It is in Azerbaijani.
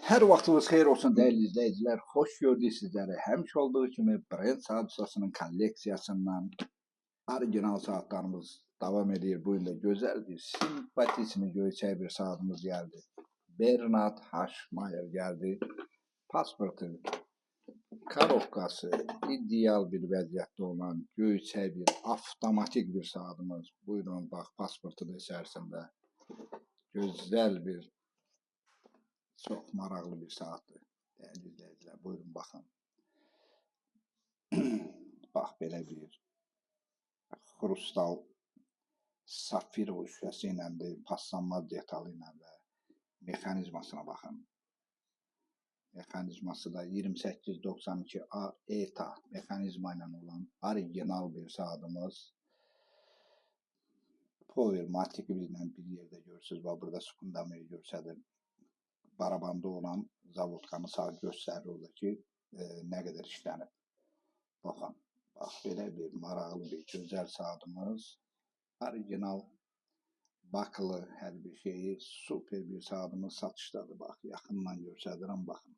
Hər vaxtınız xeyir olsun dəyərli izləyicilər. Xoş gördük sizləri. Həmişə olduğu kimi Brend saat ustasının kolleksiyasından orijinal saatlarımız davam edir. Bu il də gözəl bir simpatisini göyçək bir saatımız gəldi. Bernard H. Mayer gəldi. Pasportu, korobkası ideal bir vəziyyətdə olan göyçək bir avtomatik bir saatımız. Buyurun bax, pasportu da içərisində gözəl bir, çox maraqlı bir saatdır. Dəyərli izləyicilər, buyurun baxın. Bax, belə bir xrustal safir uşası ilə də, paslanmaz detalı ilə və mexanizmasına baxın. Mexanizması da 2892A ETA mexanizma ilə olan orijinal bir saatımız. Power matik ilə bir yerdə görürsünüz. Bax, burada sekundameri görsədir. Barabanda olan zavodkanı sağ göstərir orada ki, nə qədər işlənib. Baxın, bax, belə bir maraqlı bir gözəl saatımız. Orijinal bakılı hər bir şeyi, super bir saatımız satışdadır. Bax, yaxından göstərirəm, baxın.